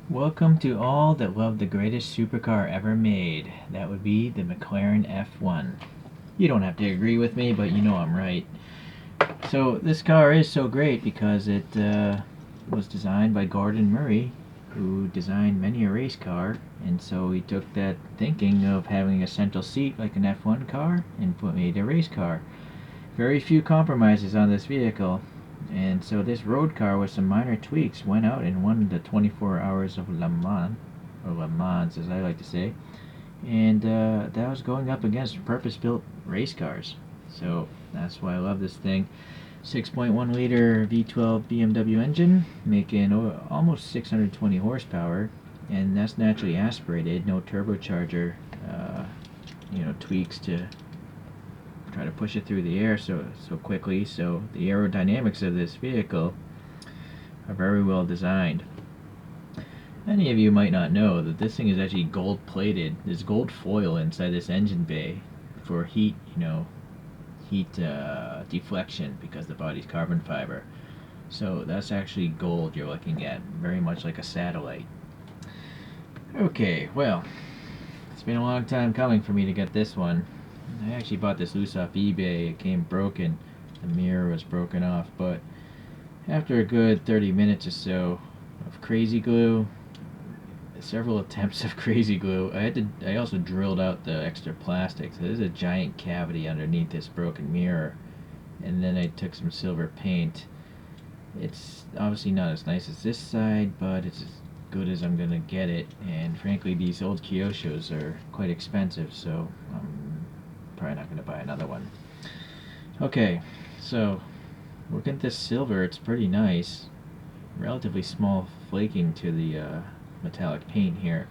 Welcome to all that love the greatest supercar ever made. That would be the McLaren F1. You don't have to agree with me, but you know I'm right. So this car is so great because it was designed by Gordon Murray, who designed many a race car, and so he took that thinking of having a central seat like an F1 car and made a race car. Very few compromises on this vehicle, and so this road car with some minor tweaks went out and won the 24 Hours of Le Mans, or Le Mans as I like to say, and that was going up against purpose-built race cars. So that's why I love this thing. 6.1 liter V12 BMW engine, making almost 620 horsepower, and that's naturally aspirated, no turbocharger, tweaks to try to push it through the air so quickly. So the aerodynamics of this vehicle are very well designed. Many of you might not know that this thing is actually gold plated. There's gold foil inside this engine bay for heat, deflection because the body's carbon fiber. So that's actually gold you're looking at, very much like a satellite. Okay, well, it's been a long time coming for me to get this one. I actually bought this loose off eBay. It came broken. The mirror was broken off, but after a good 30 minutes or so of crazy glue, several attempts of crazy glue, I also drilled out the extra plastic. So there's a giant cavity underneath this broken mirror. And then I took some silver paint. It's obviously not as nice as this side, but it's as good as I'm gonna get it. And frankly, these old Kyoshos are quite expensive, so I'm probably not gonna buy another one. Okay, so looking at this silver, it's pretty nice. Relatively small flaking to the metallic paint here.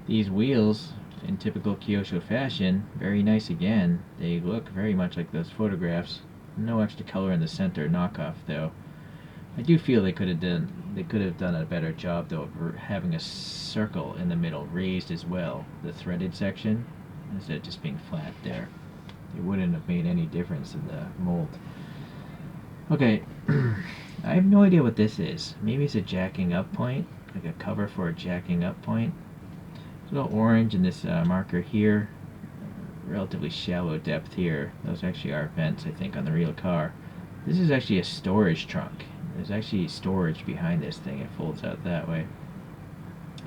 These wheels, in typical Kyosho fashion, very nice again. They look very much like those photographs. No extra color in the center knockoff though. I do feel they could have done a better job though of having a circle in the middle raised as well, the threaded section, instead of just being flat there. It wouldn't have made any difference in the mold. Okay, I have no idea what this is. Maybe it's a jacking up point, like a cover for a jacking up point. It's a little orange in this marker here. Relatively shallow depth here. Those actually are vents, I think, on the real car. This is actually a storage trunk. There's actually storage behind this thing. It folds out that way.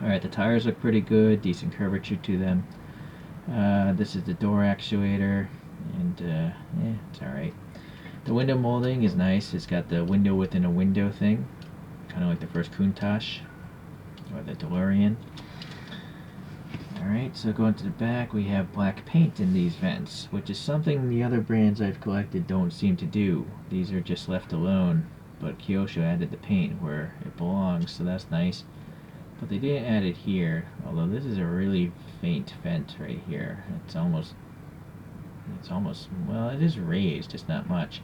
Alright, the tires look pretty good. Decent curvature to them. This is the door actuator. And, it's alright. The window molding is nice. It's got the window within a window thing. Kind of like the first Countach. Or the DeLorean. Alright, so going to the back, we have black paint in these vents, which is something the other brands I've collected don't seem to do. These are just left alone, but Kyosho added the paint where it belongs, so that's nice. But they didn't add it here, although this is a really faint vent right here. It's almost, well, it is raised, just not much.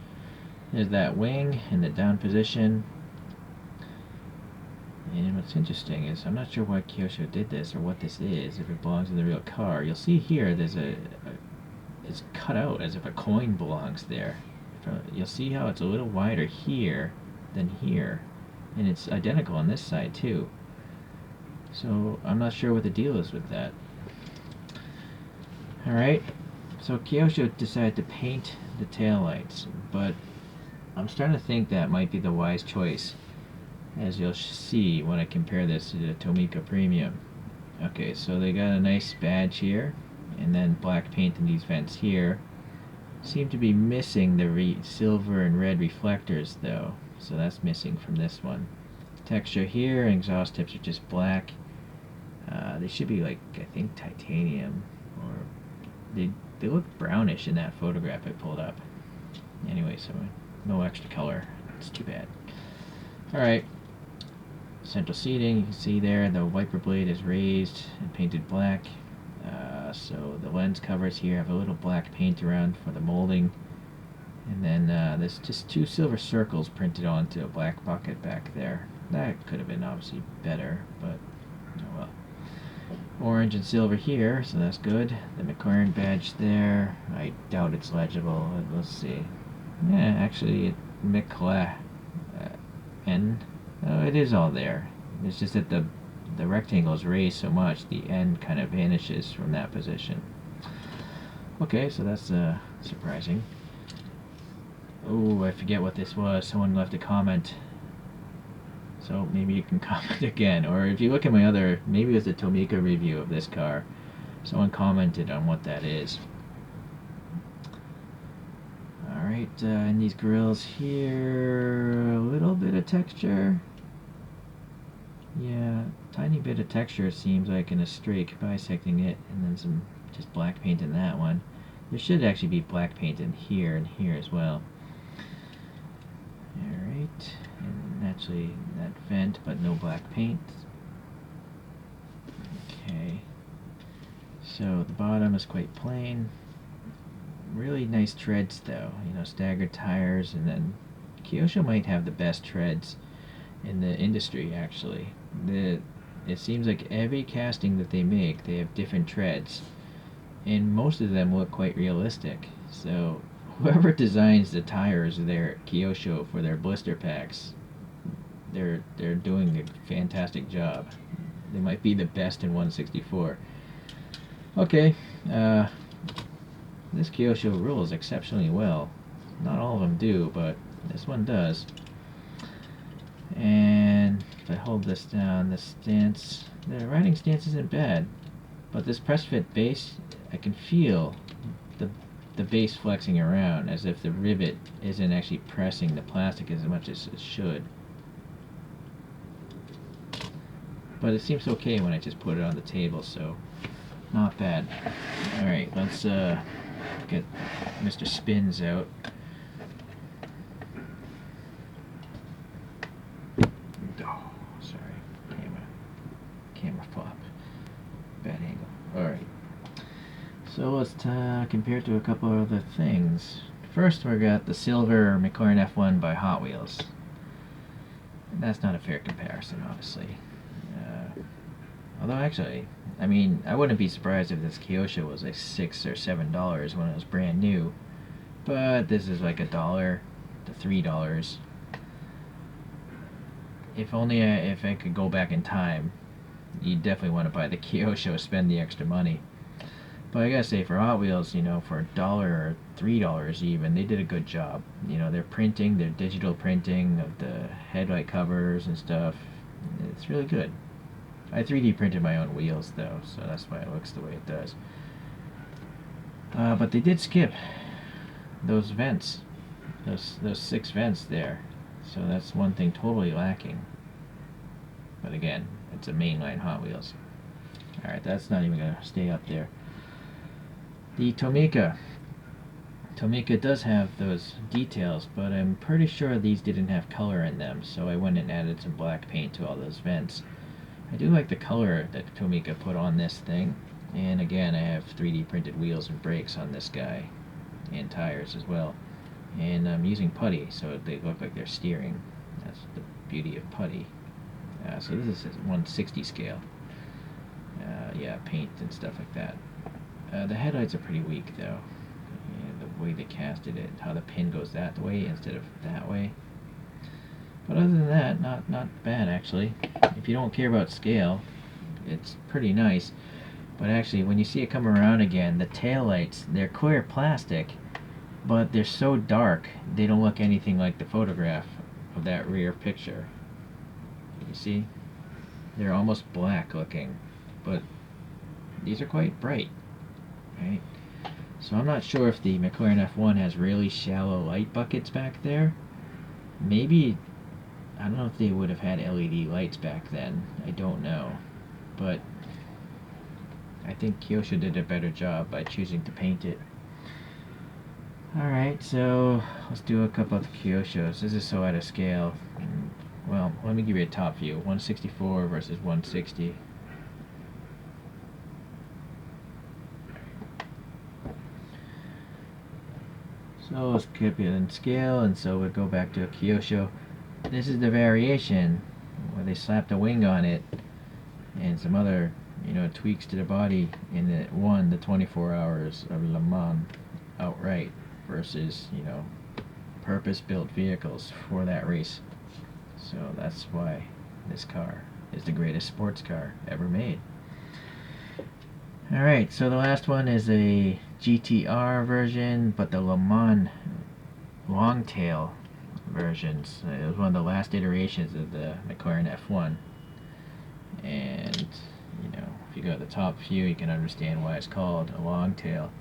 There's that wing in the down position. And what's interesting is, I'm not sure why Kyosho did this or what this is, if it belongs in the real car. You'll see here, it's cut out as if a coin belongs there. You'll see how it's a little wider here than here. And it's identical on this side too. So I'm not sure what the deal is with that. Alright, so Kyosho decided to paint the taillights, but I'm starting to think that might be the wise choice, as you'll see when I compare this to the Tomica Premium. Okay, so they got a nice badge here, and then black paint in these vents here. Seem to be missing the silver and red reflectors though, so that's missing from this one. Texture here, and exhaust tips are just black. They should be like, I think, titanium, or they look brownish in that photograph I pulled up. Anyway, so no extra color. It's too bad. Alright. Central seating, you can see there the wiper blade is raised and painted black. So the lens covers here have a little black paint around for the molding. And then there's just two silver circles printed onto a black bucket back there. That could have been obviously better, but oh well. Orange and silver here, so that's good. The McLaren badge there. I doubt it's legible. Let's see. Yeah, actually, McLaren. Oh, it is all there. It's just that the the rectangle is raised so much, the end kind of vanishes from that position. Okay, so that's surprising. Oh, I forget what this was. Someone left a comment. So maybe you can comment again. Or if you look at my other, maybe it was the Tomica review of this car. Someone commented on what that is. Alright, in these grills here, a little bit of texture. Yeah, tiny bit of texture, it seems like, in a streak, bisecting it, and then some just black paint in that one. There should actually be black paint in here and here as well. Alright, and naturally that vent, but no black paint. Okay, so the bottom is quite plain. Really nice treads though, you know, staggered tires, and then Kyosho might have the best treads in the industry actually. It seems like every casting that they make, they have different treads, and most of them look quite realistic. So whoever designs the tires there at Kyosho for their blister packs, they're doing a fantastic job. They might be the best in 164. Okay, this Kyosho rules exceptionally well. Not all of them do, but this one does. And if I hold this down, the stance, the riding stance isn't bad, but this press fit base, I can feel the base flexing around as if the rivet isn't actually pressing the plastic as much as it should. But it seems okay when I just put it on the table, so not bad. Alright, let's get Mr. Spins out. Oh, sorry. Camera flop. Bad angle. Alright. So let's compare it to a couple of other things. First, we got the silver McLaren F1 by Hot Wheels. That's not a fair comparison, honestly. Although actually, I mean, I wouldn't be surprised if this Kyosho was like $6 or $7 when it was brand new. But this is like $1 to $3. If only if I could go back in time, you definitely want to buy the Kyosho, spend the extra money. But I gotta say, for Hot Wheels, you know, for $1 or $3 even, they did a good job. You know, their printing, their digital printing of the headlight covers and stuff, it's really good. I 3D printed my own wheels though, so that's why it looks the way it does. But they did skip those vents, those 6 vents there, so that's one thing totally lacking. But again, it's a mainline Hot Wheels. Alright, that's not even gonna stay up there. The Tomica does have those details, but I'm pretty sure these didn't have color in them, so I went and added some black paint to all those vents. I do like the color that Tomica put on this thing, and again, I have 3D printed wheels and brakes on this guy, and tires as well. And I'm using putty, so they look like they're steering. That's the beauty of putty. So this is a 160 scale. Yeah, paint and stuff like that. The headlights are pretty weak though. And the way they casted it, how the pin goes that way instead of that way. But other than that, not bad actually. If you don't care about scale, it's pretty nice. But actually, when you see it come around again, the taillights, they're clear plastic, but they're so dark, they don't look anything like the photograph of that rear picture. You see? They're almost black looking, but these are quite bright, right? So I'm not sure if the McLaren F1 has really shallow light buckets back there. Maybe, I don't know if they would have had LED lights back then. I don't know. But I think Kyosho did a better job by choosing to paint it. Alright, so let's do a couple of the Kyoshos. This is so out of scale. Well, let me give you a top view. 164 versus 160. So let's keep it in scale, and so we'll go back to a Kyosho. This is the variation where they slapped a wing on it and some other, you know, tweaks to the body, and it won the 24 hours of Le Mans outright versus, you know, purpose-built vehicles for that race. So that's why this car is the greatest sports car ever made. Alright, so the last one is a GTR version, but the Le Mans Longtail versions. It was one of the last iterations of the McLaren F1. And, you know, if you go to the top view, you can understand why it's called a longtail.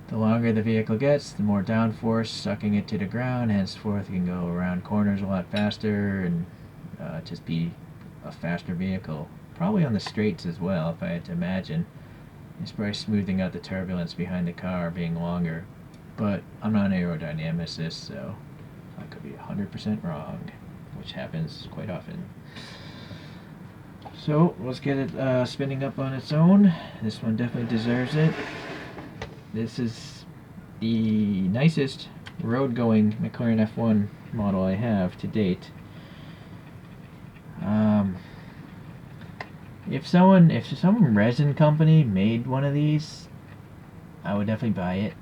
The longer the vehicle gets, the more downforce sucking it to the ground, henceforth you can go around corners a lot faster and just be a faster vehicle. Probably on the straights as well, if I had to imagine. It's probably smoothing out the turbulence behind the car being longer. But I'm not an aerodynamicist, so I could be 100% wrong, which happens quite often. So let's get it spinning up on its own. This one definitely deserves it. This is the nicest road-going McLaren F1 model I have to date. If some resin company made one of these, I would definitely buy it.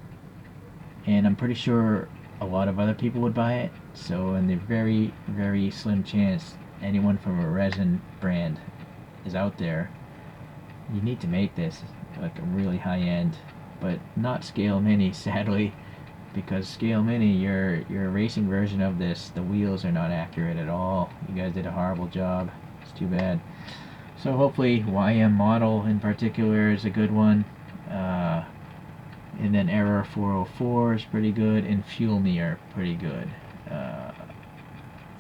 And I'm pretty sure a lot of other people would buy it. So in the very, very slim chance anyone from a resin brand is out there, you need to make this like a really high end, but not scale mini, sadly, because scale mini, your racing version of this, the wheels are not accurate at all. You guys did a horrible job. It's too bad. So hopefully YM model in particular is a good one. And then Error 404 is pretty good, and Fuel Me are pretty good.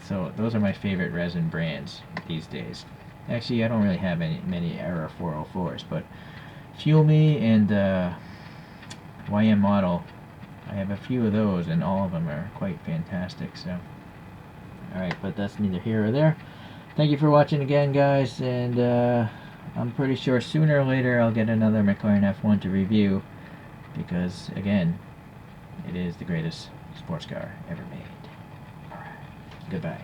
So those are my favorite resin brands these days. Actually, I don't really have many Error 404s, but Fuel Me and YM model, I have a few of those, and all of them are quite fantastic. So, alright, but that's neither here or there. Thank you for watching again, guys, and I'm pretty sure sooner or later I'll get another McLaren F1 to review, because, again, it is the greatest sports car ever made. Alright, goodbye.